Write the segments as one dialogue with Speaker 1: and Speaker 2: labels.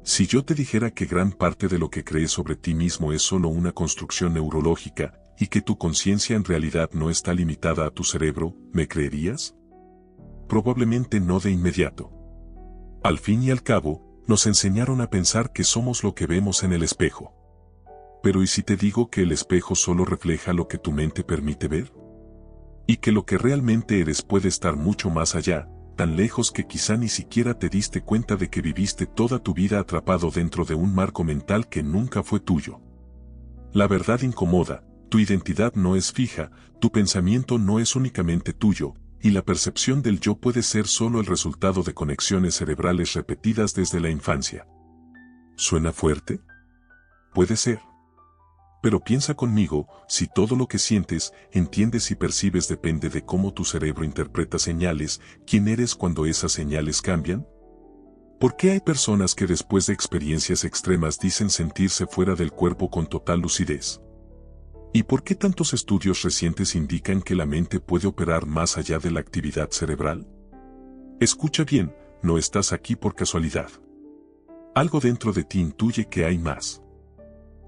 Speaker 1: Si yo te dijera que gran parte de lo que crees sobre ti mismo es solo una construcción neurológica, y que tu conciencia en realidad no está limitada a tu cerebro, ¿me creerías? Probablemente no de inmediato. Al fin y al cabo, nos enseñaron a pensar que somos lo que vemos en el espejo. Pero ¿y si te digo que el espejo solo refleja lo que tu mente permite ver? Y que lo que realmente eres puede estar mucho más allá, tan lejos que quizá ni siquiera te diste cuenta de que viviste toda tu vida atrapado dentro de un marco mental que nunca fue tuyo. La verdad incomoda, tu identidad no es fija, tu pensamiento no es únicamente tuyo, y la percepción del yo puede ser solo el resultado de conexiones cerebrales repetidas desde la infancia. ¿Suena fuerte? Puede ser. Pero piensa conmigo, si todo lo que sientes, entiendes y percibes depende de cómo tu cerebro interpreta señales, ¿quién eres cuando esas señales cambian? ¿Por qué hay personas que después de experiencias extremas dicen sentirse fuera del cuerpo con total lucidez? ¿Y por qué tantos estudios recientes indican que la mente puede operar más allá de la actividad cerebral? Escucha bien, no estás aquí por casualidad. Algo dentro de ti intuye que hay más.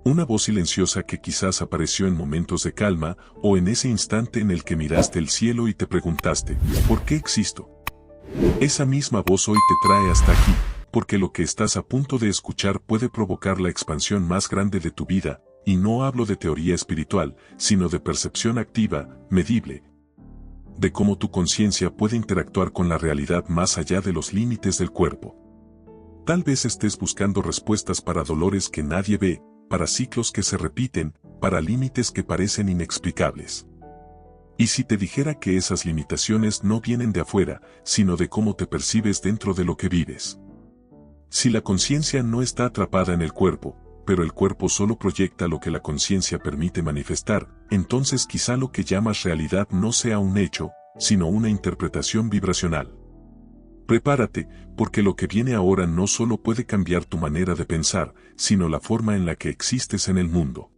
Speaker 1: Una voz silenciosa que quizás apareció en momentos de calma, o en ese instante en el que miraste el cielo y te preguntaste, ¿por qué existo? Esa misma voz hoy te trae hasta aquí, porque lo que estás a punto de escuchar puede provocar la expansión más grande de tu vida, y no hablo de teoría espiritual, sino de percepción activa, medible, de cómo tu conciencia puede interactuar con la realidad más allá de los límites del cuerpo. Tal vez estés buscando respuestas para dolores que nadie ve, para ciclos que se repiten, para límites que parecen inexplicables. ¿Y si te dijera que esas limitaciones no vienen de afuera, sino de cómo te percibes dentro de lo que vives? Si la conciencia no está atrapada en el cuerpo, pero el cuerpo solo proyecta lo que la conciencia permite manifestar, entonces quizá lo que llamas realidad no sea un hecho, sino una interpretación vibracional. Prepárate, porque lo que viene ahora no solo puede cambiar tu manera de pensar, sino la forma en la que existes en el mundo.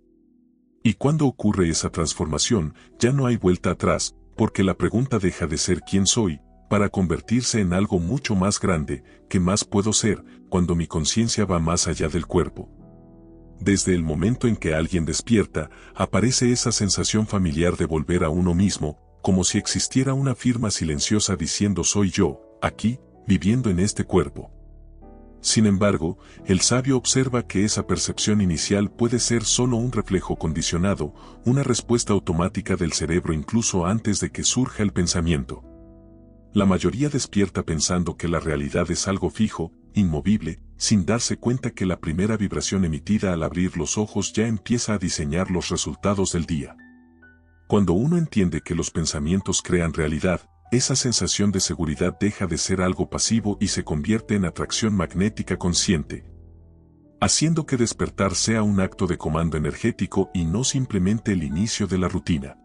Speaker 1: Y cuando ocurre esa transformación, ya no hay vuelta atrás, porque la pregunta deja de ser ¿quién soy?, para convertirse en algo mucho más grande, ¿qué más puedo ser?, cuando mi conciencia va más allá del cuerpo. Desde el momento en que alguien despierta, aparece esa sensación familiar de volver a uno mismo, como si existiera una firma silenciosa diciendo soy yo, aquí, viviendo en este cuerpo. Sin embargo, el sabio observa que esa percepción inicial puede ser solo un reflejo condicionado, una respuesta automática del cerebro incluso antes de que surja el pensamiento. La mayoría despierta pensando que la realidad es algo fijo, inmovible, sin darse cuenta que la primera vibración emitida al abrir los ojos ya empieza a diseñar los resultados del día. Cuando uno entiende que los pensamientos crean realidad, esa sensación de seguridad deja de ser algo pasivo y se convierte en atracción magnética consciente, haciendo que despertar sea un acto de comando energético y no simplemente el inicio de la rutina.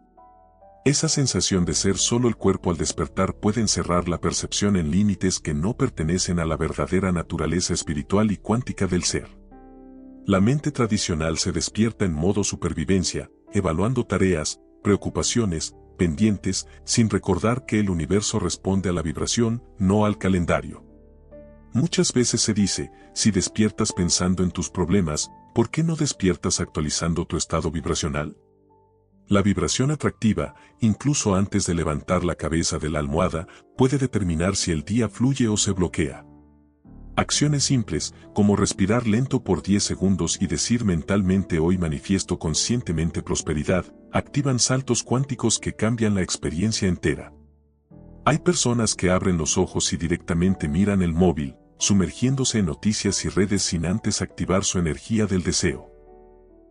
Speaker 1: Esa sensación de ser solo el cuerpo al despertar puede encerrar la percepción en límites que no pertenecen a la verdadera naturaleza espiritual y cuántica del ser. La mente tradicional se despierta en modo supervivencia, evaluando tareas, preocupaciones, pendientes, sin recordar que el universo responde a la vibración, no al calendario. Muchas veces se dice, si despiertas pensando en tus problemas, ¿por qué no despiertas actualizando tu estado vibracional? La vibración atractiva, incluso antes de levantar la cabeza de la almohada, puede determinar si el día fluye o se bloquea. Acciones simples, como respirar lento por 10 segundos y decir mentalmente hoy manifiesto conscientemente prosperidad, activan saltos cuánticos que cambian la experiencia entera. Hay personas que abren los ojos y directamente miran el móvil, sumergiéndose en noticias y redes sin antes activar su energía del deseo.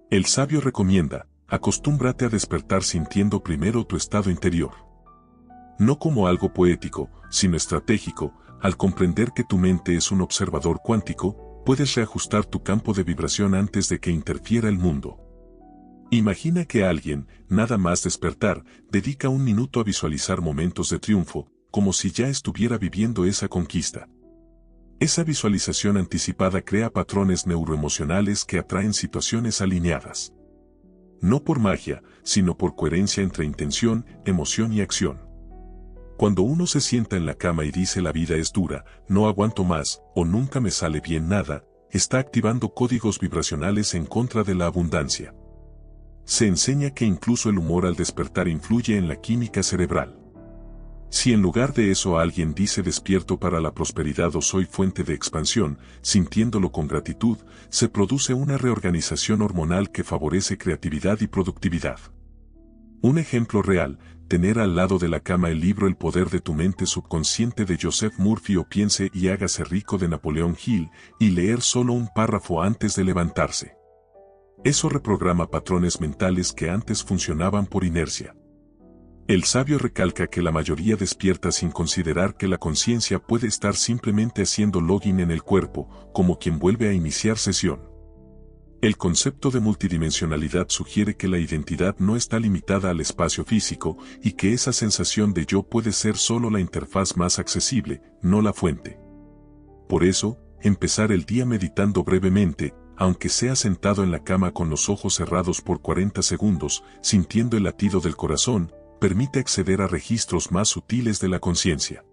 Speaker 1: El sabio recomienda, acostúmbrate a despertar sintiendo primero tu estado interior. No como algo poético, sino estratégico. Al comprender que tu mente es un observador cuántico, puedes reajustar tu campo de vibración antes de que interfiera el mundo. Imagina que alguien, nada más despertar, dedica un minuto a visualizar momentos de triunfo, como si ya estuviera viviendo esa conquista. Esa visualización anticipada crea patrones neuroemocionales que atraen situaciones alineadas. No por magia, sino por coherencia entre intención, emoción y acción. Cuando uno se sienta en la cama y dice la vida es dura, no aguanto más, o nunca me sale bien nada, está activando códigos vibracionales en contra de la abundancia. Se enseña que incluso el humor al despertar influye en la química cerebral. Si en lugar de eso alguien dice despierto para la prosperidad o soy fuente de expansión, sintiéndolo con gratitud, se produce una reorganización hormonal que favorece creatividad y productividad. Un ejemplo real, tener al lado de la cama el libro El poder de tu mente subconsciente de Joseph Murphy o Piense y hágase rico de Napoleón Hill, y leer solo un párrafo antes de levantarse. Eso reprograma patrones mentales que antes funcionaban por inercia. El sabio recalca que la mayoría despierta sin considerar que la conciencia puede estar simplemente haciendo login en el cuerpo, como quien vuelve a iniciar sesión. El concepto de multidimensionalidad sugiere que la identidad no está limitada al espacio físico y que esa sensación de yo puede ser solo la interfaz más accesible, no la fuente. Por eso, empezar el día meditando brevemente, aunque sea sentado en la cama con los ojos cerrados por 40 segundos, sintiendo el latido del corazón, permite acceder a registros más sutiles de la conciencia.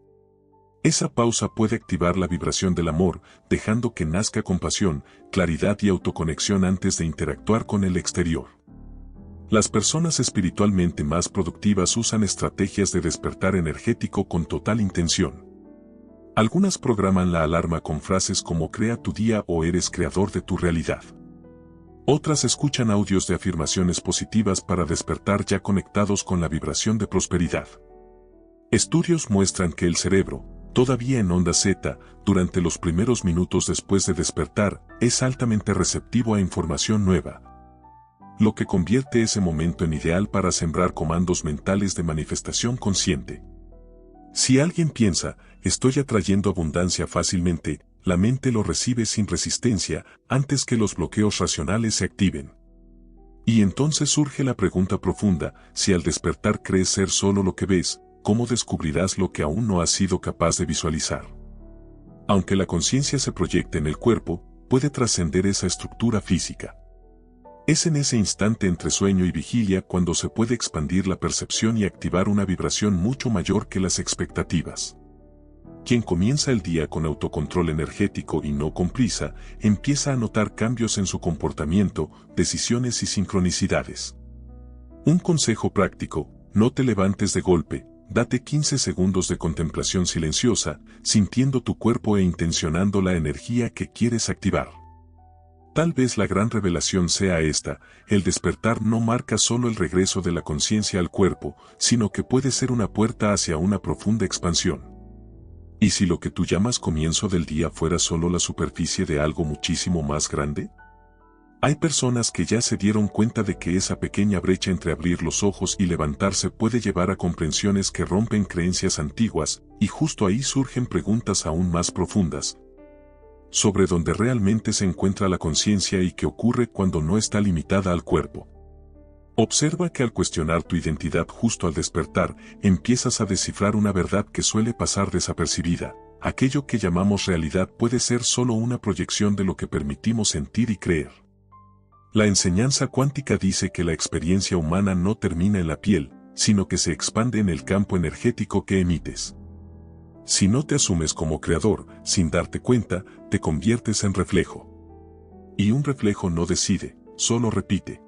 Speaker 1: Esa pausa puede activar la vibración del amor, dejando que nazca compasión, claridad y autoconexión antes de interactuar con el exterior. Las personas espiritualmente más productivas usan estrategias de despertar energético con total intención. Algunas programan la alarma con frases como crea tu día o eres creador de tu realidad. Otras escuchan audios de afirmaciones positivas para despertar ya conectados con la vibración de prosperidad. Estudios muestran que el cerebro, todavía en onda Z, durante los primeros minutos después de despertar, es altamente receptivo a información nueva, lo que convierte ese momento en ideal para sembrar comandos mentales de manifestación consciente. Si alguien piensa, estoy atrayendo abundancia fácilmente, la mente lo recibe sin resistencia, antes que los bloqueos racionales se activen. Y entonces surge la pregunta profunda, si al despertar crees ser solo lo que ves, ¿cómo descubrirás lo que aún no has sido capaz de visualizar? Aunque la conciencia se proyecte en el cuerpo, puede trascender esa estructura física. Es en ese instante entre sueño y vigilia cuando se puede expandir la percepción y activar una vibración mucho mayor que las expectativas. Quien comienza el día con autocontrol energético y no con prisa, empieza a notar cambios en su comportamiento, decisiones y sincronicidades. Un consejo práctico, no te levantes de golpe, date 15 segundos de contemplación silenciosa, sintiendo tu cuerpo e intencionando la energía que quieres activar. Tal vez la gran revelación sea esta, el despertar no marca solo el regreso de la conciencia al cuerpo, sino que puede ser una puerta hacia una profunda expansión. ¿Y si lo que tú llamas comienzo del día fuera solo la superficie de algo muchísimo más grande? Hay personas que ya se dieron cuenta de que esa pequeña brecha entre abrir los ojos y levantarse puede llevar a comprensiones que rompen creencias antiguas, y justo ahí surgen preguntas aún más profundas, sobre dónde realmente se encuentra la conciencia y qué ocurre cuando no está limitada al cuerpo. Observa que al cuestionar tu identidad justo al despertar, empiezas a descifrar una verdad que suele pasar desapercibida. Aquello que llamamos realidad puede ser solo una proyección de lo que permitimos sentir y creer. La enseñanza cuántica dice que la experiencia humana no termina en la piel, sino que se expande en el campo energético que emites. Si no te asumes como creador, sin darte cuenta, te conviertes en reflejo. Y un reflejo no decide, solo repite.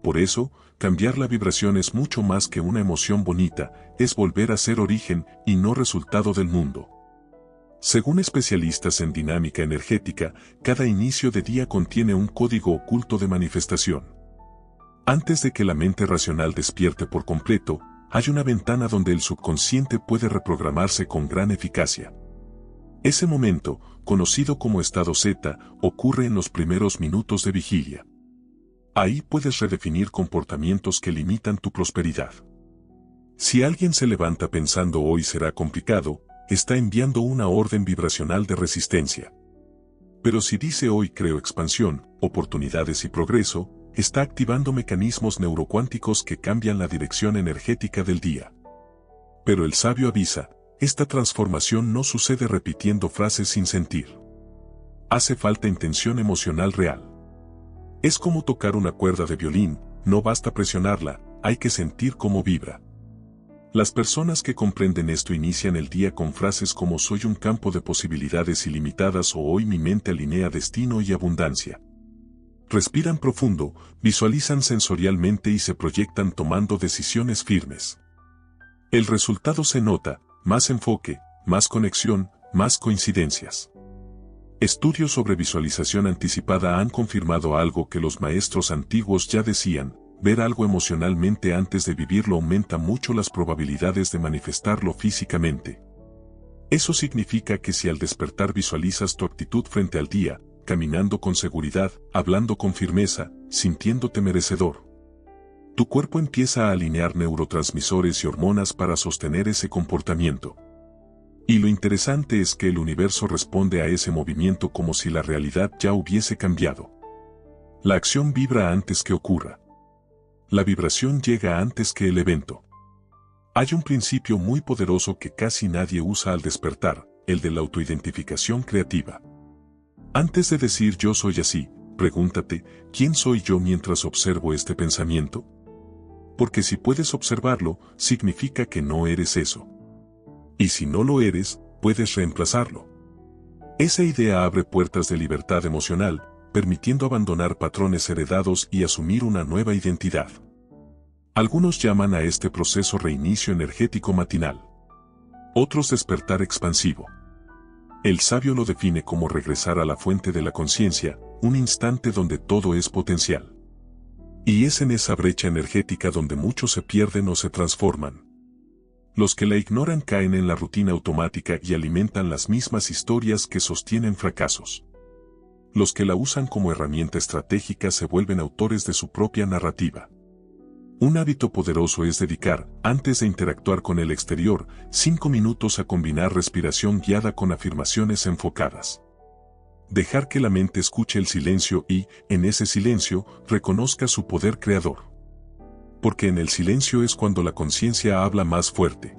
Speaker 1: Por eso, cambiar la vibración es mucho más que una emoción bonita, es volver a ser origen y no resultado del mundo. Según especialistas en dinámica energética, cada inicio de día contiene un código oculto de manifestación. Antes de que la mente racional despierte por completo, hay una ventana donde el subconsciente puede reprogramarse con gran eficacia. Ese momento, conocido como estado Z, ocurre en los primeros minutos de vigilia. Ahí puedes redefinir comportamientos que limitan tu prosperidad. Si alguien se levanta pensando hoy será complicado, está enviando una orden vibracional de resistencia. Pero si dice hoy creo expansión, oportunidades y progreso, está activando mecanismos neurocuánticos que cambian la dirección energética del día. Pero el sabio avisa, esta transformación no sucede repitiendo frases sin sentir. Hace falta intención emocional real. Es como tocar una cuerda de violín, no basta presionarla, hay que sentir cómo vibra. Las personas que comprenden esto inician el día con frases como soy un campo de posibilidades ilimitadas o hoy mi mente alinea destino y abundancia. Respiran profundo, visualizan sensorialmente y se proyectan tomando decisiones firmes. El resultado se nota, más enfoque, más conexión, más coincidencias. Estudios sobre visualización anticipada han confirmado algo que los maestros antiguos ya decían: ver algo emocionalmente antes de vivirlo aumenta mucho las probabilidades de manifestarlo físicamente. Eso significa que si al despertar visualizas tu actitud frente al día, caminando con seguridad, hablando con firmeza, sintiéndote merecedor, tu cuerpo empieza a alinear neurotransmisores y hormonas para sostener ese comportamiento. Y lo interesante es que el universo responde a ese movimiento como si la realidad ya hubiese cambiado. La acción vibra antes que ocurra. La vibración llega antes que el evento. Hay un principio muy poderoso que casi nadie usa al despertar, el de la autoidentificación creativa. Antes de decir yo soy así, pregúntate, ¿quién soy yo mientras observo este pensamiento? Porque si puedes observarlo, significa que no eres eso. Y si no lo eres, puedes reemplazarlo. Esa idea abre puertas de libertad emocional, permitiendo abandonar patrones heredados y asumir una nueva identidad. Algunos llaman a este proceso reinicio energético matinal. Otros despertar expansivo. El sabio lo define como regresar a la fuente de la conciencia, un instante donde todo es potencial. Y es en esa brecha energética donde muchos se pierden o se transforman. Los que la ignoran caen en la rutina automática y alimentan las mismas historias que sostienen fracasos. Los que la usan como herramienta estratégica se vuelven autores de su propia narrativa. Un hábito poderoso es dedicar, antes de interactuar con el exterior, 5 minutos a combinar respiración guiada con afirmaciones enfocadas. Dejar que la mente escuche el silencio y, en ese silencio, reconozca su poder creador. Porque en el silencio es cuando la conciencia habla más fuerte.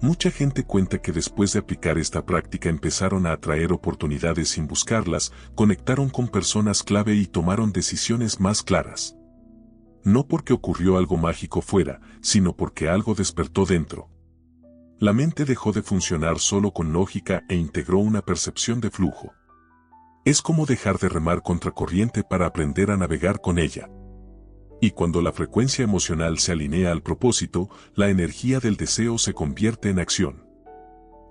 Speaker 1: Mucha gente cuenta que después de aplicar esta práctica empezaron a atraer oportunidades sin buscarlas, conectaron con personas clave y tomaron decisiones más claras. No porque ocurrió algo mágico fuera, sino porque algo despertó dentro. La mente dejó de funcionar solo con lógica e integró una percepción de flujo. Es como dejar de remar contracorriente para aprender a navegar con ella. Y cuando la frecuencia emocional se alinea al propósito, la energía del deseo se convierte en acción.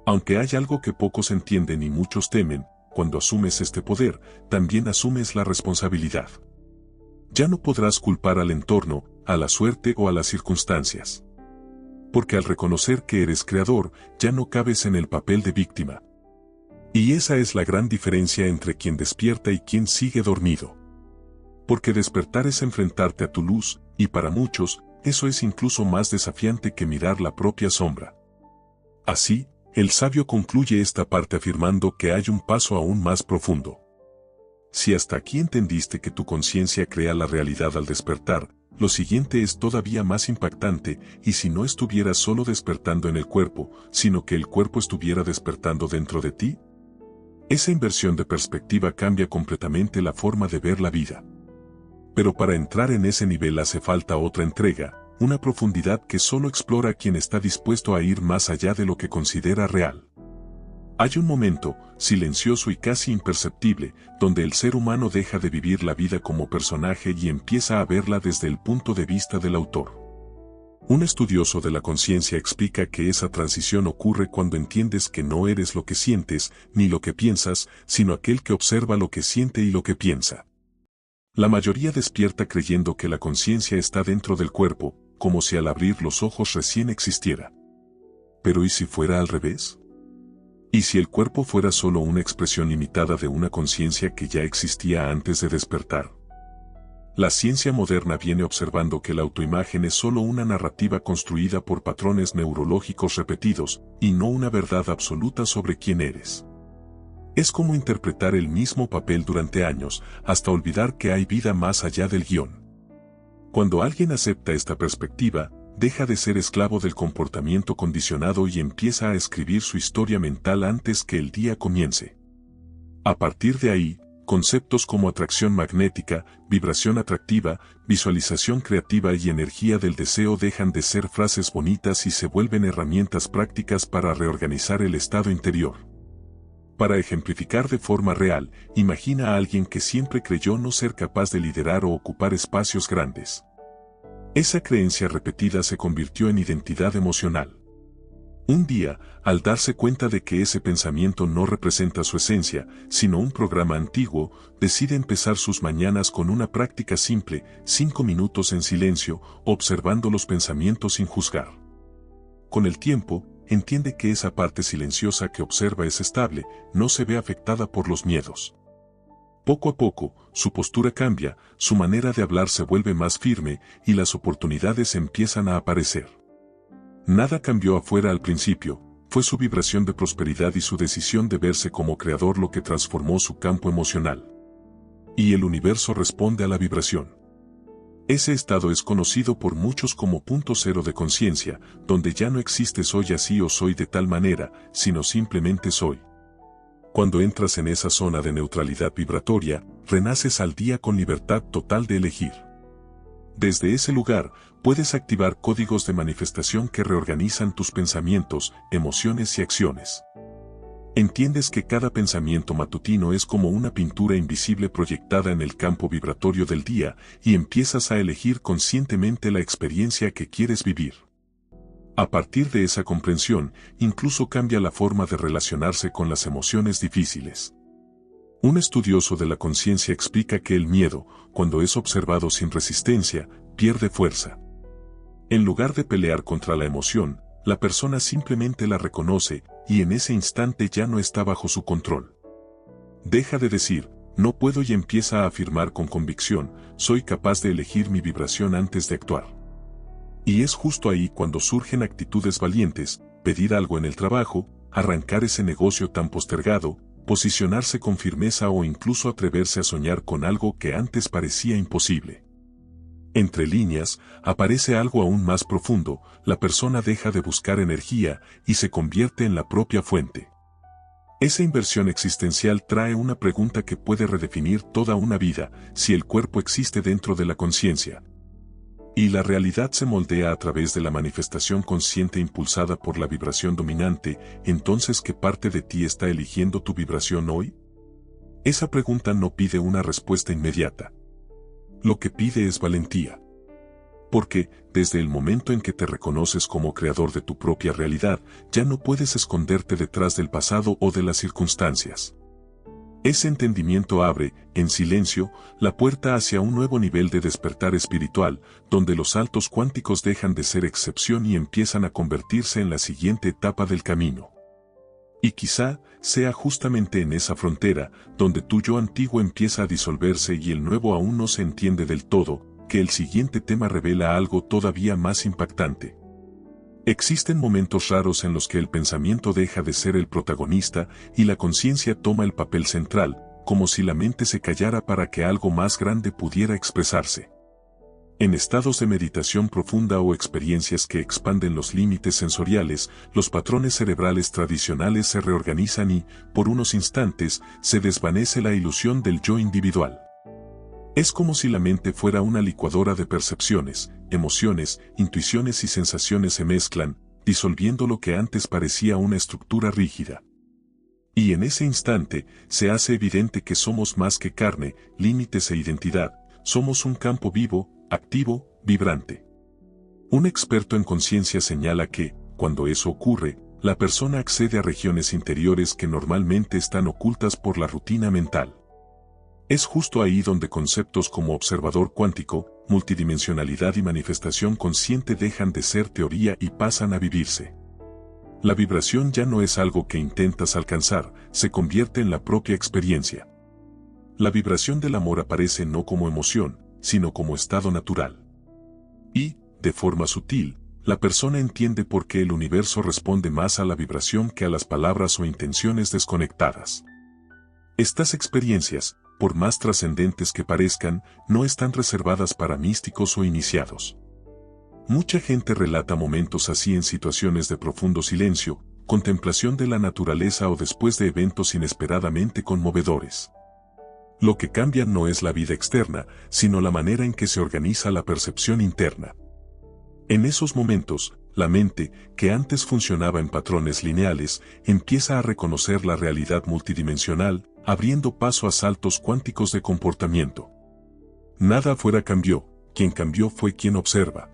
Speaker 1: Aunque hay algo que pocos entienden y muchos temen, cuando asumes este poder, también asumes la responsabilidad. Ya no podrás culpar al entorno, a la suerte o a las circunstancias. Porque al reconocer que eres creador, ya no cabes en el papel de víctima. Y esa es la gran diferencia entre quien despierta y quien sigue dormido. Porque despertar es enfrentarte a tu luz, y para muchos, eso es incluso más desafiante que mirar la propia sombra. Así, el sabio concluye esta parte afirmando que hay un paso aún más profundo. Si hasta aquí entendiste que tu conciencia crea la realidad al despertar, lo siguiente es todavía más impactante, y si no estuvieras solo despertando en el cuerpo, sino que el cuerpo estuviera despertando dentro de ti, esa inversión de perspectiva cambia completamente la forma de ver la vida. Pero para entrar en ese nivel hace falta otra entrega, una profundidad que solo explora quien está dispuesto a ir más allá de lo que considera real. Hay un momento, silencioso y casi imperceptible, donde el ser humano deja de vivir la vida como personaje y empieza a verla desde el punto de vista del autor. Un estudioso de la conciencia explica que esa transición ocurre cuando entiendes que no eres lo que sientes, ni lo que piensas, sino aquel que observa lo que siente y lo que piensa. La mayoría despierta creyendo que la conciencia está dentro del cuerpo, como si al abrir los ojos recién existiera. Pero ¿y si fuera al revés? ¿Y si el cuerpo fuera solo una expresión limitada de una conciencia que ya existía antes de despertar? La ciencia moderna viene observando que la autoimagen es solo una narrativa construida por patrones neurológicos repetidos, y no una verdad absoluta sobre quién eres. Es como interpretar el mismo papel durante años, hasta olvidar que hay vida más allá del guión. Cuando alguien acepta esta perspectiva, deja de ser esclavo del comportamiento condicionado y empieza a escribir su historia mental antes que el día comience. A partir de ahí, conceptos como atracción magnética, vibración atractiva, visualización creativa y energía del deseo dejan de ser frases bonitas y se vuelven herramientas prácticas para reorganizar el estado interior. Para ejemplificar de forma real, imagina a alguien que siempre creyó no ser capaz de liderar o ocupar espacios grandes. Esa creencia repetida se convirtió en identidad emocional. Un día, al darse cuenta de que ese pensamiento no representa su esencia, sino un programa antiguo, decide empezar sus mañanas con una práctica simple, 5 minutos en silencio, observando los pensamientos sin juzgar. Con el tiempo, entiende que esa parte silenciosa que observa es estable, no se ve afectada por los miedos. Poco a poco, su postura cambia, su manera de hablar se vuelve más firme y las oportunidades empiezan a aparecer. Nada cambió afuera al principio, fue su vibración de prosperidad y su decisión de verse como creador lo que transformó su campo emocional. Y el universo responde a la vibración. Ese estado es conocido por muchos como punto cero de conciencia, donde ya no existe soy así o soy de tal manera, sino simplemente soy. Cuando entras en esa zona de neutralidad vibratoria, renaces al día con libertad total de elegir. Desde ese lugar, puedes activar códigos de manifestación que reorganizan tus pensamientos, emociones y acciones. Entiendes que cada pensamiento matutino es como una pintura invisible proyectada en el campo vibratorio del día y empiezas a elegir conscientemente la experiencia que quieres vivir. A partir de esa comprensión, incluso cambia la forma de relacionarse con las emociones difíciles. Un estudioso de la conciencia explica que el miedo, cuando es observado sin resistencia, pierde fuerza. En lugar de pelear contra la emoción, la persona simplemente la reconoce y en ese instante ya no está bajo su control. Deja de decir, no puedo y empieza a afirmar con convicción, soy capaz de elegir mi vibración antes de actuar. Y es justo ahí cuando surgen actitudes valientes, pedir algo en el trabajo, arrancar ese negocio tan postergado, posicionarse con firmeza o incluso atreverse a soñar con algo que antes parecía imposible. Entre líneas, aparece algo aún más profundo, la persona deja de buscar energía y se convierte en la propia fuente. Esa inversión existencial trae una pregunta que puede redefinir toda una vida, si el cuerpo existe dentro de la conciencia. Y la realidad se moldea a través de la manifestación consciente impulsada por la vibración dominante, entonces ¿qué parte de ti está eligiendo tu vibración hoy? Esa pregunta no pide una respuesta inmediata. Lo que pide es valentía. Porque, desde el momento en que te reconoces como creador de tu propia realidad, ya no puedes esconderte detrás del pasado o de las circunstancias. Ese entendimiento abre, en silencio, la puerta hacia un nuevo nivel de despertar espiritual, donde los saltos cuánticos dejan de ser excepción y empiezan a convertirse en la siguiente etapa del camino. Y quizá, sea justamente en esa frontera, donde tu yo antiguo empieza a disolverse y el nuevo aún no se entiende del todo, que el siguiente tema revela algo todavía más impactante. Existen momentos raros en los que el pensamiento deja de ser el protagonista y la conciencia toma el papel central, como si la mente se callara para que algo más grande pudiera expresarse. En estados de meditación profunda o experiencias que expanden los límites sensoriales, los patrones cerebrales tradicionales se reorganizan y, por unos instantes, se desvanece la ilusión del yo individual. Es como si la mente fuera una licuadora de percepciones, emociones, intuiciones y sensaciones se mezclan, disolviendo lo que antes parecía una estructura rígida. Y en ese instante, se hace evidente que somos más que carne, límites e identidad, somos un campo vivo, activo, vibrante. Un experto en conciencia señala que, cuando eso ocurre, la persona accede a regiones interiores que normalmente están ocultas por la rutina mental. Es justo ahí donde conceptos como observador cuántico, multidimensionalidad y manifestación consciente dejan de ser teoría y pasan a vivirse. La vibración ya no es algo que intentas alcanzar, se convierte en la propia experiencia. La vibración del amor aparece no como emoción, sino como estado natural. Y, de forma sutil, la persona entiende por qué el universo responde más a la vibración que a las palabras o intenciones desconectadas. Estas experiencias, por más trascendentes que parezcan, no están reservadas para místicos o iniciados. Mucha gente relata momentos así en situaciones de profundo silencio, contemplación de la naturaleza o después de eventos inesperadamente conmovedores. Lo que cambia no es la vida externa, sino la manera en que se organiza la percepción interna. En esos momentos, la mente, que antes funcionaba en patrones lineales, empieza a reconocer la realidad multidimensional, abriendo paso a saltos cuánticos de comportamiento. Nada afuera cambió, quien cambió fue quien observa.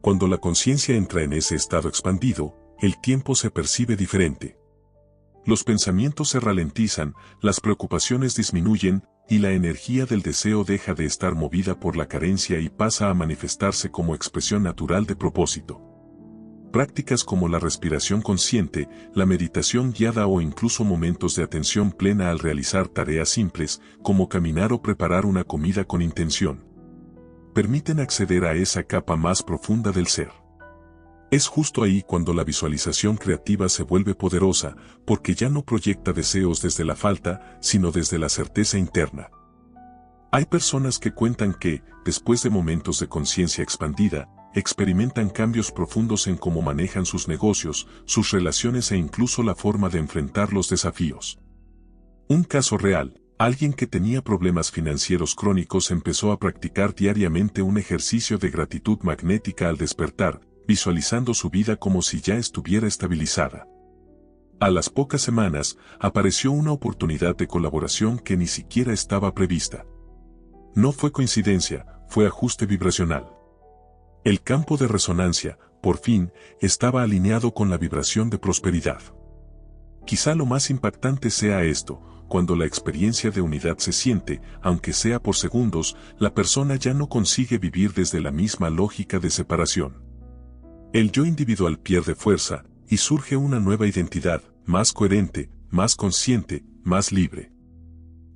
Speaker 1: Cuando la conciencia entra en ese estado expandido, el tiempo se percibe diferente. Los pensamientos se ralentizan, las preocupaciones disminuyen, y la energía del deseo deja de estar movida por la carencia y pasa a manifestarse como expresión natural de propósito. Prácticas como la respiración consciente, la meditación guiada o incluso momentos de atención plena al realizar tareas simples, como caminar o preparar una comida con intención, permiten acceder a esa capa más profunda del ser. Es justo ahí cuando la visualización creativa se vuelve poderosa, porque ya no proyecta deseos desde la falta, sino desde la certeza interna. Hay personas que cuentan que, después de momentos de conciencia expandida, experimentan cambios profundos en cómo manejan sus negocios, sus relaciones e incluso la forma de enfrentar los desafíos. Un caso real: alguien que tenía problemas financieros crónicos empezó a practicar diariamente un ejercicio de gratitud magnética al despertar, visualizando su vida como si ya estuviera estabilizada. A las pocas semanas, apareció una oportunidad de colaboración que ni siquiera estaba prevista. No fue coincidencia, fue ajuste vibracional. El campo de resonancia, por fin, estaba alineado con la vibración de prosperidad. Quizá lo más impactante sea esto: cuando la experiencia de unidad se siente, aunque sea por segundos, la persona ya no consigue vivir desde la misma lógica de separación. El yo individual pierde fuerza, y surge una nueva identidad, más coherente, más consciente, más libre.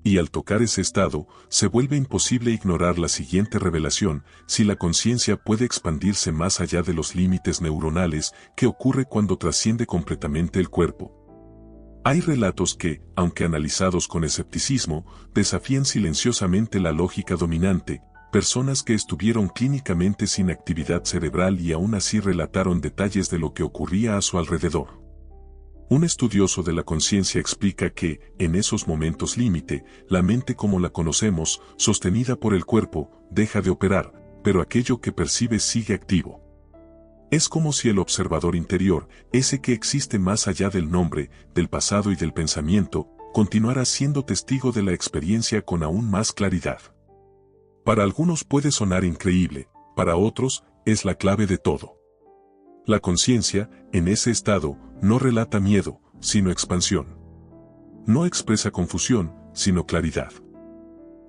Speaker 1: Y al tocar ese estado, se vuelve imposible ignorar la siguiente revelación: si la conciencia puede expandirse más allá de los límites neuronales, ¿qué ocurre cuando trasciende completamente el cuerpo? Hay relatos que, aunque analizados con escepticismo, desafían silenciosamente la lógica dominante. Personas que estuvieron clínicamente sin actividad cerebral y aún así relataron detalles de lo que ocurría a su alrededor. Un estudioso de la conciencia explica que, en esos momentos límite, la mente como la conocemos, sostenida por el cuerpo, deja de operar, pero aquello que percibe sigue activo. Es como si el observador interior, ese que existe más allá del nombre, del pasado y del pensamiento, continuara siendo testigo de la experiencia con aún más claridad. Para algunos puede sonar increíble, para otros, es la clave de todo. La conciencia, en ese estado, no relata miedo, sino expansión. No expresa confusión, sino claridad.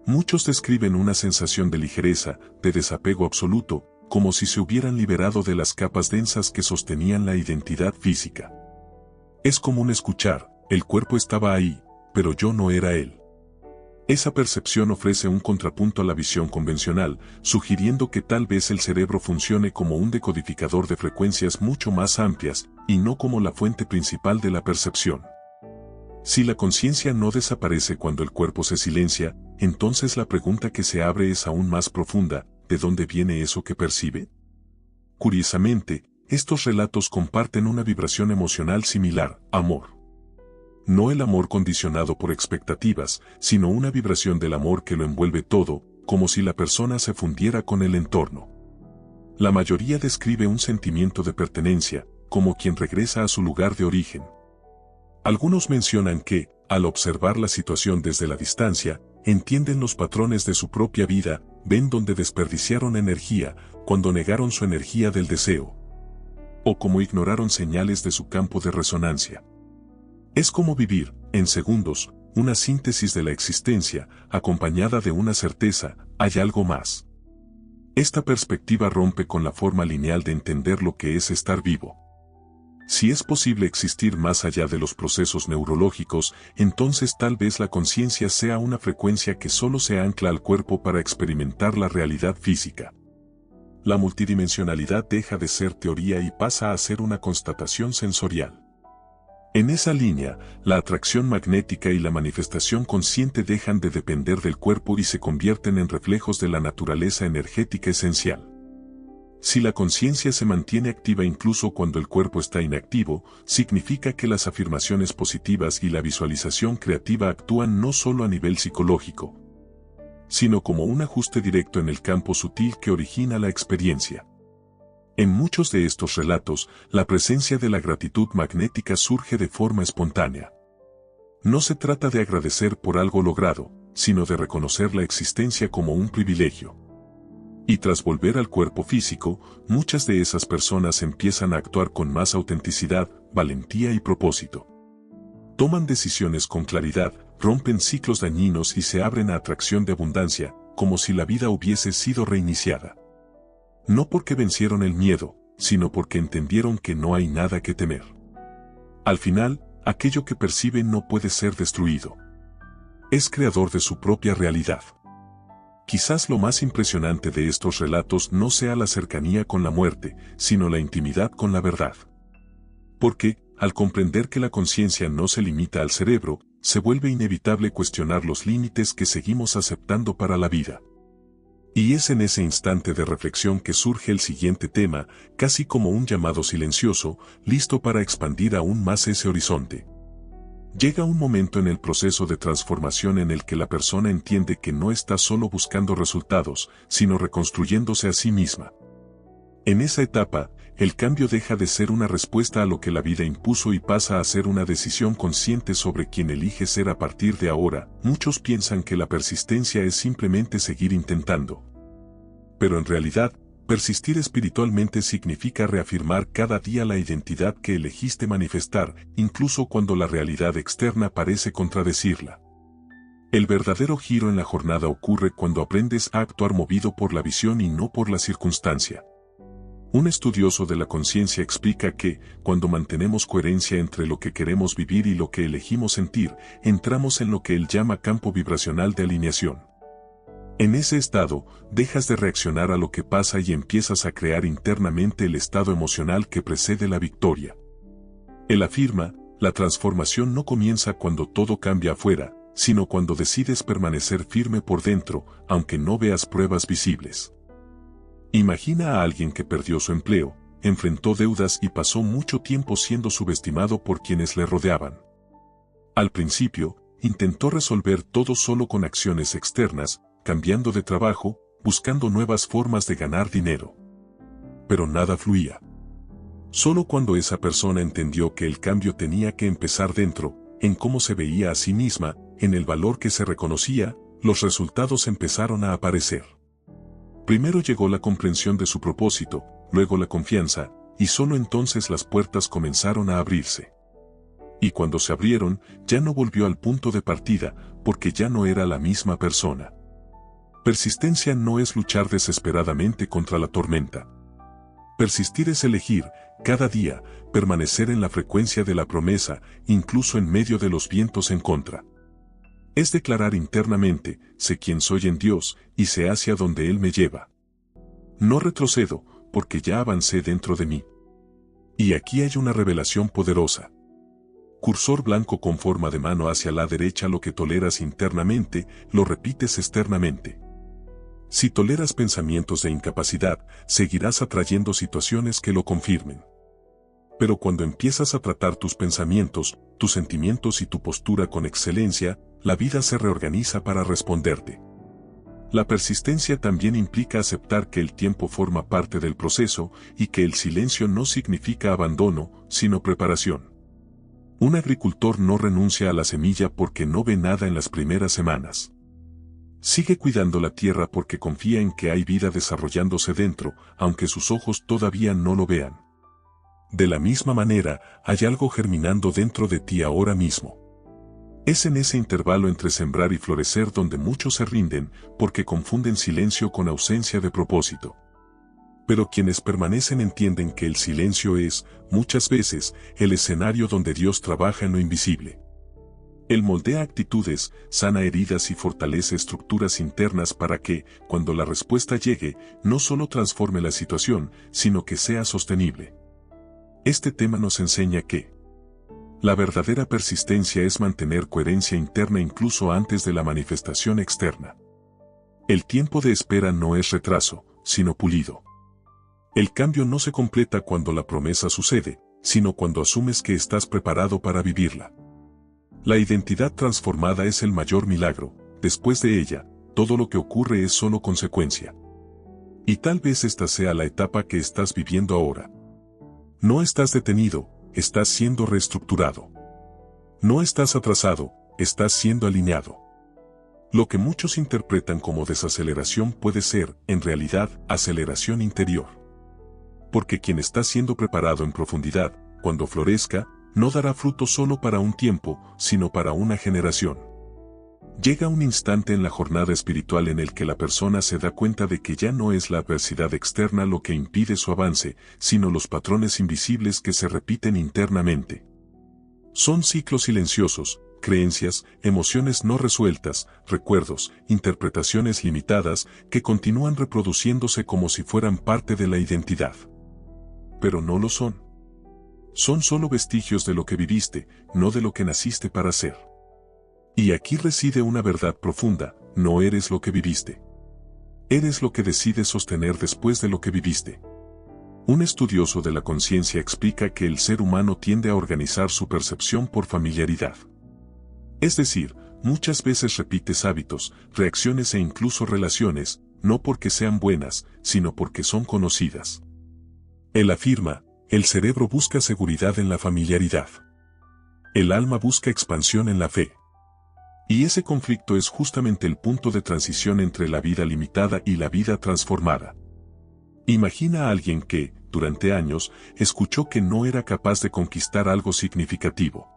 Speaker 1: Muchos describen una sensación de ligereza, de desapego absoluto, como si se hubieran liberado de las capas densas que sostenían la identidad física. Es común escuchar: el cuerpo estaba ahí, pero yo no era él. Esa percepción ofrece un contrapunto a la visión convencional, sugiriendo que tal vez el cerebro funcione como un decodificador de frecuencias mucho más amplias, y no como la fuente principal de la percepción. Si la conciencia no desaparece cuando el cuerpo se silencia, entonces la pregunta que se abre es aún más profunda: ¿de dónde viene eso que percibe? Curiosamente, estos relatos comparten una vibración emocional similar: amor. No el amor condicionado por expectativas, sino una vibración del amor que lo envuelve todo, como si la persona se fundiera con el entorno. La mayoría describe un sentimiento de pertenencia, como quien regresa a su lugar de origen. Algunos mencionan que, al observar la situación desde la distancia, entienden los patrones de su propia vida, ven dónde desperdiciaron energía, cuando negaron su energía del deseo, o cómo ignoraron señales de su campo de resonancia. Es como vivir, en segundos, una síntesis de la existencia, acompañada de una certeza: hay algo más. Esta perspectiva rompe con la forma lineal de entender lo que es estar vivo. Si es posible existir más allá de los procesos neurológicos, entonces tal vez la conciencia sea una frecuencia que solo se ancla al cuerpo para experimentar la realidad física. La multidimensionalidad deja de ser teoría y pasa a ser una constatación sensorial. En esa línea, la atracción magnética y la manifestación consciente dejan de depender del cuerpo y se convierten en reflejos de la naturaleza energética esencial. Si la conciencia se mantiene activa incluso cuando el cuerpo está inactivo, significa que las afirmaciones positivas y la visualización creativa actúan no solo a nivel psicológico, sino como un ajuste directo en el campo sutil que origina la experiencia. En muchos de estos relatos, la presencia de la gratitud magnética surge de forma espontánea. No se trata de agradecer por algo logrado, sino de reconocer la existencia como un privilegio. Y tras volver al cuerpo físico, muchas de esas personas empiezan a actuar con más autenticidad, valentía y propósito. Toman decisiones con claridad, rompen ciclos dañinos y se abren a atracción de abundancia, como si la vida hubiese sido reiniciada. No porque vencieron el miedo, sino porque entendieron que no hay nada que temer. Al final, aquello que perciben no puede ser destruido. Es creador de su propia realidad. Quizás lo más impresionante de estos relatos no sea la cercanía con la muerte, sino la intimidad con la verdad. Porque, al comprender que la conciencia no se limita al cerebro, se vuelve inevitable cuestionar los límites que seguimos aceptando para la vida. Y es en ese instante de reflexión que surge el siguiente tema, casi como un llamado silencioso, listo para expandir aún más ese horizonte. Llega un momento en el proceso de transformación en el que la persona entiende que no está solo buscando resultados, sino reconstruyéndose a sí misma. En esa etapa, el cambio deja de ser una respuesta a lo que la vida impuso y pasa a ser una decisión consciente sobre quién elige ser a partir de ahora. Muchos piensan que la persistencia es simplemente seguir intentando. Pero en realidad, persistir espiritualmente significa reafirmar cada día la identidad que elegiste manifestar, incluso cuando la realidad externa parece contradecirla. El verdadero giro en la jornada ocurre cuando aprendes a actuar movido por la visión y no por la circunstancia. Un estudioso de la conciencia explica que, cuando mantenemos coherencia entre lo que queremos vivir y lo que elegimos sentir, entramos en lo que él llama campo vibracional de alineación. En ese estado, dejas de reaccionar a lo que pasa y empiezas a crear internamente el estado emocional que precede la victoria. Él afirma, la transformación no comienza cuando todo cambia afuera, sino cuando decides permanecer firme por dentro, aunque no veas pruebas visibles. Imagina a alguien que perdió su empleo, enfrentó deudas y pasó mucho tiempo siendo subestimado por quienes le rodeaban. Al principio, intentó resolver todo solo con acciones externas, cambiando de trabajo, buscando nuevas formas de ganar dinero. Pero nada fluía. Solo cuando esa persona entendió que el cambio tenía que empezar dentro, en cómo se veía a sí misma, en el valor que se reconocía, los resultados empezaron a aparecer. Primero llegó la comprensión de su propósito, luego la confianza, y solo entonces las puertas comenzaron a abrirse. Y cuando se abrieron, ya no volvió al punto de partida, porque ya no era la misma persona. Persistencia no es luchar desesperadamente contra la tormenta. Persistir es elegir, cada día, permanecer en la frecuencia de la promesa, incluso en medio de los vientos en contra. Es declarar internamente, sé quién soy en Dios, y sé hacia donde Él me lleva. No retrocedo, porque ya avancé dentro de mí. Y aquí hay una revelación poderosa. Cursor blanco con forma de mano hacia la derecha. Lo que toleras internamente, lo repites externamente. Si toleras pensamientos de incapacidad, seguirás atrayendo situaciones que lo confirmen. Pero cuando empiezas a tratar tus pensamientos, tus sentimientos y tu postura con excelencia, la vida se reorganiza para responderte. La persistencia también implica aceptar que el tiempo forma parte del proceso y que el silencio no significa abandono, sino preparación. Un agricultor no renuncia a la semilla porque no ve nada en las primeras semanas. Sigue cuidando la tierra porque confía en que hay vida desarrollándose dentro, aunque sus ojos todavía no lo vean. De la misma manera, hay algo germinando dentro de ti ahora mismo. Es en ese intervalo entre sembrar y florecer donde muchos se rinden, porque confunden silencio con ausencia de propósito. Pero quienes permanecen entienden que el silencio es, muchas veces, el escenario donde Dios trabaja en lo invisible. Él moldea actitudes, sana heridas y fortalece estructuras internas para que, cuando la respuesta llegue, no solo transforme la situación, sino que sea sostenible. Este tema nos enseña que la verdadera persistencia es mantener coherencia interna incluso antes de la manifestación externa. El tiempo de espera no es retraso, sino pulido. El cambio no se completa cuando la promesa sucede, sino cuando asumes que estás preparado para vivirla. La identidad transformada es el mayor milagro. Después de ella, todo lo que ocurre es solo consecuencia. Y tal vez esta sea la etapa que estás viviendo ahora. No estás detenido, estás siendo reestructurado. No estás atrasado, estás siendo alineado. Lo que muchos interpretan como desaceleración puede ser, en realidad, aceleración interior. Porque quien está siendo preparado en profundidad, cuando florezca, no dará fruto solo para un tiempo, sino para una generación. Llega un instante en la jornada espiritual en el que la persona se da cuenta de que ya no es la adversidad externa lo que impide su avance, sino los patrones invisibles que se repiten internamente. Son ciclos silenciosos, creencias, emociones no resueltas, recuerdos, interpretaciones limitadas que continúan reproduciéndose como si fueran parte de la identidad. Pero no lo son. Son solo vestigios de lo que viviste, no de lo que naciste para ser. Y aquí reside una verdad profunda: no eres lo que viviste. Eres lo que decides sostener después de lo que viviste. Un estudioso de la conciencia explica que el ser humano tiende a organizar su percepción por familiaridad. Es decir, muchas veces repites hábitos, reacciones e incluso relaciones, no porque sean buenas, sino porque son conocidas. Él afirma: el cerebro busca seguridad en la familiaridad. El alma busca expansión en la fe. Y ese conflicto es justamente el punto de transición entre la vida limitada y la vida transformada. Imagina a alguien que, durante años, escuchó que no era capaz de conquistar algo significativo.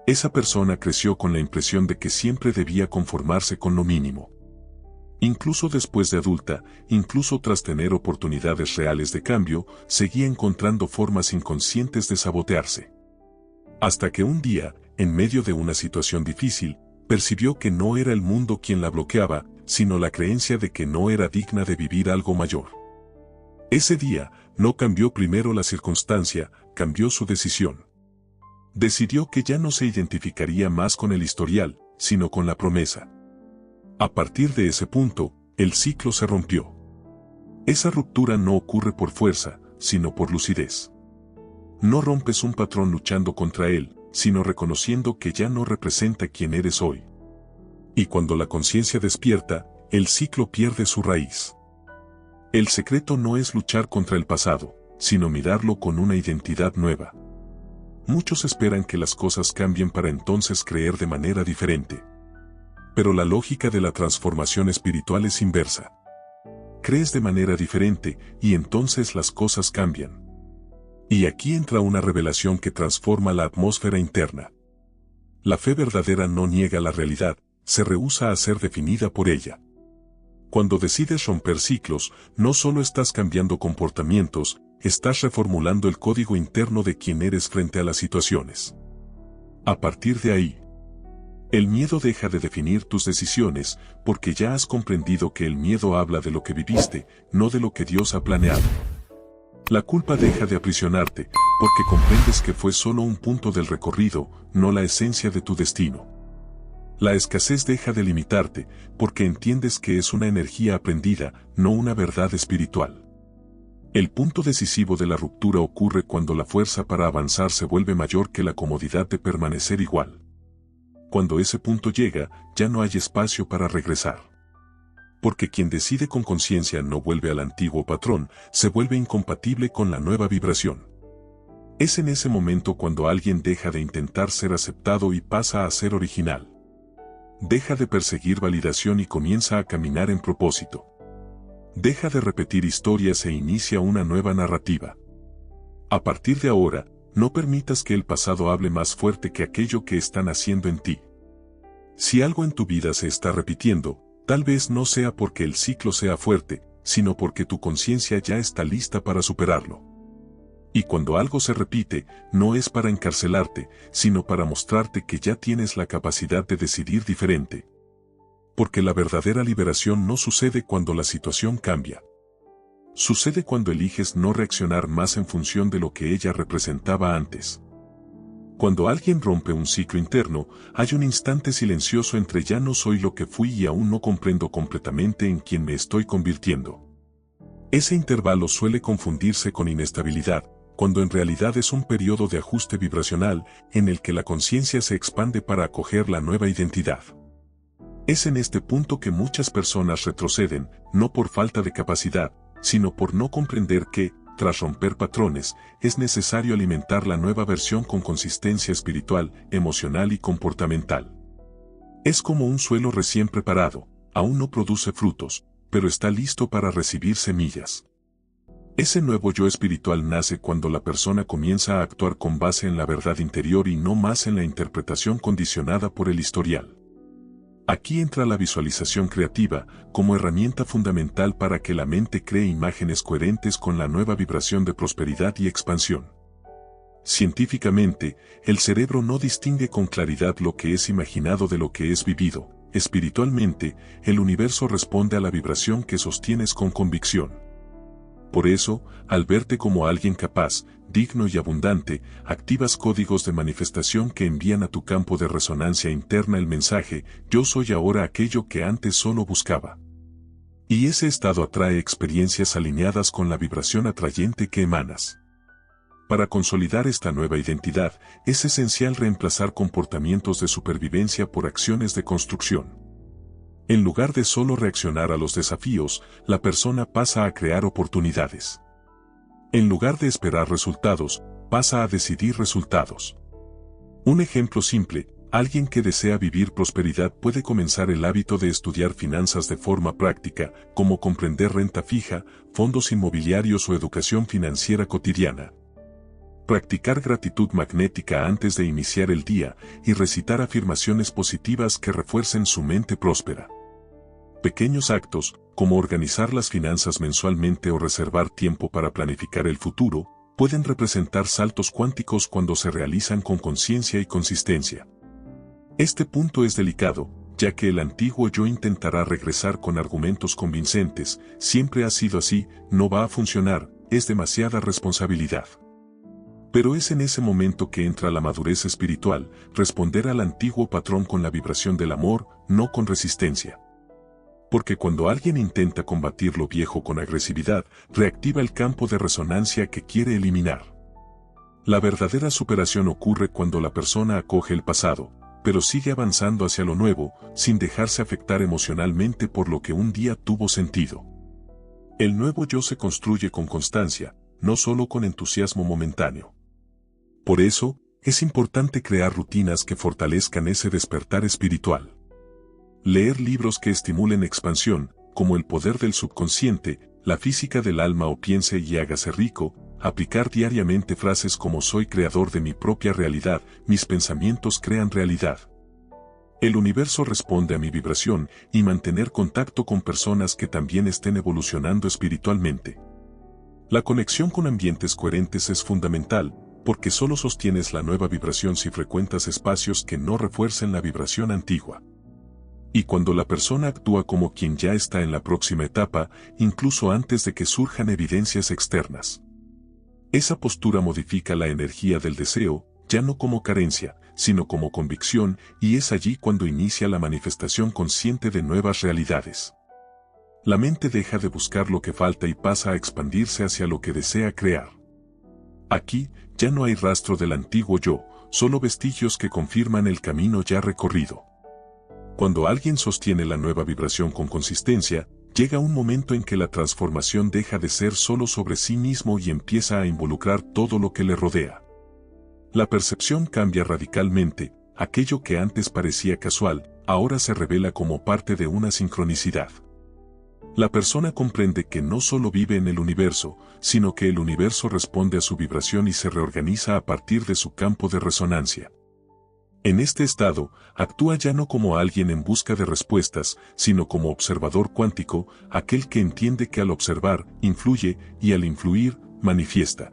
Speaker 1: Esa persona creció con la impresión de que siempre debía conformarse con lo mínimo. Incluso después de adulta, incluso tras tener oportunidades reales de cambio, seguía encontrando formas inconscientes de sabotearse. Hasta que un día, en medio de una situación difícil, percibió que no era el mundo quien la bloqueaba, sino la creencia de que no era digna de vivir algo mayor. Ese día, no cambió primero la circunstancia, cambió su decisión. Decidió que ya no se identificaría más con el historial, sino con la promesa. A partir de ese punto, el ciclo se rompió. Esa ruptura no ocurre por fuerza, sino por lucidez. No rompes un patrón luchando contra él, sino reconociendo que ya no representa quién eres hoy. Y cuando la conciencia despierta, el ciclo pierde su raíz. El secreto no es luchar contra el pasado, sino mirarlo con una identidad nueva. Muchos esperan que las cosas cambien para entonces creer de manera diferente. Pero la lógica de la transformación espiritual es inversa. Crees de manera diferente, y entonces las cosas cambian. Y aquí entra una revelación que transforma la atmósfera interna. La fe verdadera no niega la realidad, se rehúsa a ser definida por ella. Cuando decides romper ciclos, no solo estás cambiando comportamientos, estás reformulando el código interno de quién eres frente a las situaciones. A partir de ahí, el miedo deja de definir tus decisiones, porque ya has comprendido que el miedo habla de lo que viviste, no de lo que Dios ha planeado. La culpa deja de aprisionarte, porque comprendes que fue solo un punto del recorrido, no la esencia de tu destino. La escasez deja de limitarte, porque entiendes que es una energía aprendida, no una verdad espiritual. El punto decisivo de la ruptura ocurre cuando la fuerza para avanzar se vuelve mayor que la comodidad de permanecer igual. Cuando ese punto llega, ya no hay espacio para regresar. Porque quien decide con conciencia no vuelve al antiguo patrón, se vuelve incompatible con la nueva vibración. Es en ese momento cuando alguien deja de intentar ser aceptado y pasa a ser original. Deja de perseguir validación y comienza a caminar en propósito. Deja de repetir historias e inicia una nueva narrativa. A partir de ahora, no permitas que el pasado hable más fuerte que aquello que está naciendo en ti. Si algo en tu vida se está repitiendo, tal vez no sea porque el ciclo sea fuerte, sino porque tu conciencia ya está lista para superarlo. Y cuando algo se repite, no es para encarcelarte, sino para mostrarte que ya tienes la capacidad de decidir diferente. Porque la verdadera liberación no sucede cuando la situación cambia. Sucede cuando eliges no reaccionar más en función de lo que ella representaba antes. Cuando alguien rompe un ciclo interno, hay un instante silencioso entre ya no soy lo que fui y aún no comprendo completamente en quién me estoy convirtiendo. Ese intervalo suele confundirse con inestabilidad, cuando en realidad es un periodo de ajuste vibracional en el que la conciencia se expande para acoger la nueva identidad. Es en este punto que muchas personas retroceden, no por falta de capacidad, sino por no comprender que, tras romper patrones, es necesario alimentar la nueva versión con consistencia espiritual, emocional y comportamental. Es como un suelo recién preparado, aún no produce frutos, pero está listo para recibir semillas. Ese nuevo yo espiritual nace cuando la persona comienza a actuar con base en la verdad interior y no más en la interpretación condicionada por el historial. Aquí entra la visualización creativa como herramienta fundamental para que la mente cree imágenes coherentes con la nueva vibración de prosperidad y expansión. Científicamente, el cerebro no distingue con claridad lo que es imaginado de lo que es vivido. Espiritualmente, el universo responde a la vibración que sostienes con convicción. Por eso, al verte como alguien capaz, digno y abundante, activas códigos de manifestación que envían a tu campo de resonancia interna el mensaje: yo soy ahora aquello que antes solo buscaba. Y ese estado atrae experiencias alineadas con la vibración atrayente que emanas. Para consolidar esta nueva identidad, es esencial reemplazar comportamientos de supervivencia por acciones de construcción. En lugar de solo reaccionar a los desafíos, la persona pasa a crear oportunidades. En lugar de esperar resultados, pasa a decidir resultados. Un ejemplo simple: alguien que desea vivir prosperidad puede comenzar el hábito de estudiar finanzas de forma práctica, como comprender renta fija, fondos inmobiliarios o educación financiera cotidiana. Practicar gratitud magnética antes de iniciar el día y recitar afirmaciones positivas que refuercen su mente próspera. Pequeños actos, como organizar las finanzas mensualmente o reservar tiempo para planificar el futuro, pueden representar saltos cuánticos cuando se realizan con conciencia y consistencia. Este punto es delicado, ya que el antiguo yo intentará regresar con argumentos convincentes: siempre ha sido así, no va a funcionar, es demasiada responsabilidad. Pero es en ese momento que entra la madurez espiritual: responder al antiguo patrón con la vibración del amor, no con resistencia. Porque cuando alguien intenta combatir lo viejo con agresividad, reactiva el campo de resonancia que quiere eliminar. La verdadera superación ocurre cuando la persona acoge el pasado, pero sigue avanzando hacia lo nuevo, sin dejarse afectar emocionalmente por lo que un día tuvo sentido. El nuevo yo se construye con constancia, no solo con entusiasmo momentáneo. Por eso, es importante crear rutinas que fortalezcan ese despertar espiritual. Leer libros que estimulen expansión, como El poder del subconsciente, La física del alma o Piense y hágase rico. Aplicar diariamente frases como: soy creador de mi propia realidad, mis pensamientos crean realidad. El universo responde a mi vibración, y mantener contacto con personas que también estén evolucionando espiritualmente. La conexión con ambientes coherentes es fundamental, porque solo sostienes la nueva vibración si frecuentas espacios que no refuercen la vibración antigua. Y cuando la persona actúa como quien ya está en la próxima etapa, incluso antes de que surjan evidencias externas. Esa postura modifica la energía del deseo, ya no como carencia, sino como convicción, y es allí cuando inicia la manifestación consciente de nuevas realidades. La mente deja de buscar lo que falta y pasa a expandirse hacia lo que desea crear. Aquí, ya no hay rastro del antiguo yo, solo vestigios que confirman el camino ya recorrido. Cuando alguien sostiene la nueva vibración con consistencia, llega un momento en que la transformación deja de ser solo sobre sí mismo y empieza a involucrar todo lo que le rodea. La percepción cambia radicalmente: aquello que antes parecía casual, ahora se revela como parte de una sincronicidad. La persona comprende que no solo vive en el universo, sino que el universo responde a su vibración y se reorganiza a partir de su campo de resonancia. En este estado, actúa ya no como alguien en busca de respuestas, sino como observador cuántico, aquel que entiende que al observar, influye, y al influir, manifiesta.